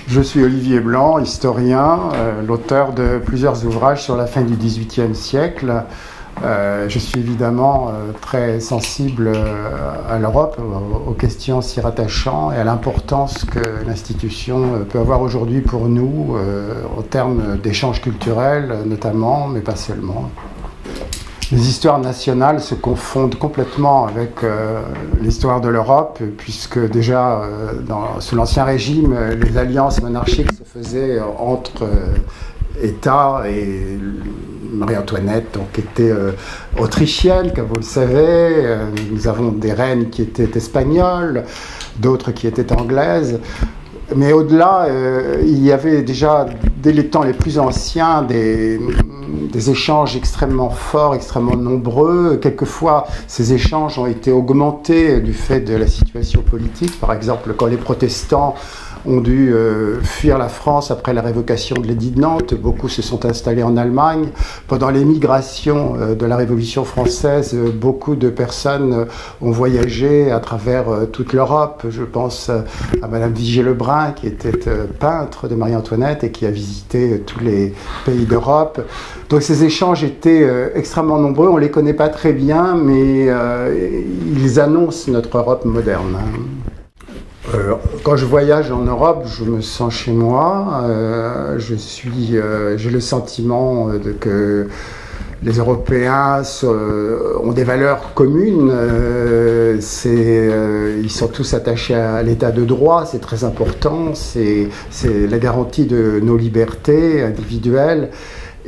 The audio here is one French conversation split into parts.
Je suis Olivier Blanc, historien, l'auteur de plusieurs ouvrages sur la fin du XVIIIe siècle. Je suis évidemment très sensible à l'Europe, aux questions s'y rattachant et à l'importance que l'institution peut avoir aujourd'hui pour nous, en termes d'échanges culturels notamment, mais pas seulement. Les histoires nationales se confondent complètement avec l'histoire de l'Europe, puisque déjà, sous l'Ancien Régime, les alliances monarchiques se faisaient entre États, et Marie-Antoinette donc, était autrichienne, comme vous le savez. Nous avons des reines qui étaient espagnoles, d'autres qui étaient anglaises. Mais au-delà, il y avait déjà, dès les temps les plus anciens, des échanges extrêmement forts, extrêmement nombreux. Quelquefois, ces échanges ont été augmentés du fait de la situation politique. Par exemple, quand les protestants ont dû fuir la France après la révocation de l'édit de Nantes, beaucoup se sont installés en Allemagne. Pendant l'émigration de la Révolution française, beaucoup de personnes ont voyagé à travers toute l'Europe. Je pense à Madame Vigée-Lebrun, qui était peintre de Marie-Antoinette et qui a visité tous les pays d'Europe. Donc ces échanges étaient extrêmement nombreux. On ne les connaît pas très bien, mais ils annoncent notre Europe moderne. Quand je voyage en Europe, je me sens chez moi. J'ai le sentiment que les Européens ont des valeurs communes. Ils sont tous attachés à l'état de droit, c'est très important. C'est la garantie de nos libertés individuelles.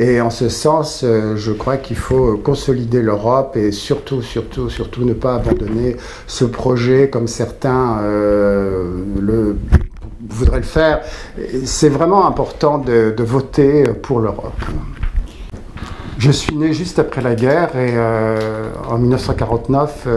Et en ce sens, je crois qu'il faut consolider l'Europe et surtout ne pas abandonner ce projet comme certains voudraient le faire. C'est vraiment important de voter pour l'Europe. Je suis né juste après la guerre et en 1949,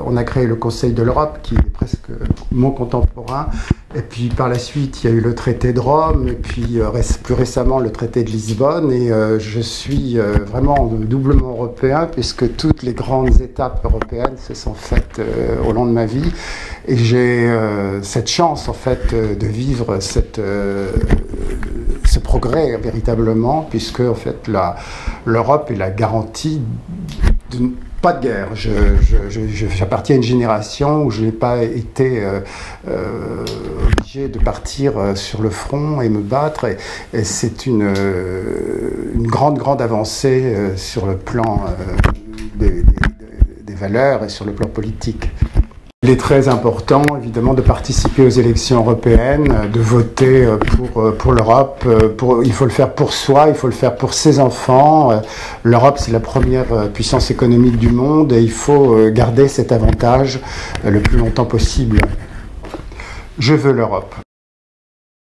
on a créé le Conseil de l'Europe qui est presque mon contemporain. Et puis par la suite, il y a eu le traité de Rome et puis plus récemment le traité de Lisbonne. Et je suis vraiment doublement européen puisque toutes les grandes étapes européennes se sont faites au long de ma vie. Et j'ai cette chance en fait de vivre ce progrès véritablement, puisque en fait l'Europe est la garantie de pas de guerre. J'appartiens à une génération où je n'ai pas été obligé de partir sur le front et me battre, et c'est une grande avancée sur le plan des valeurs et sur le plan politique. Il est très important, évidemment, de participer aux élections européennes, de voter pour l'Europe. Il faut le faire pour soi, il faut le faire pour ses enfants. L'Europe, c'est la première puissance économique du monde et il faut garder cet avantage le plus longtemps possible. Je veux l'Europe.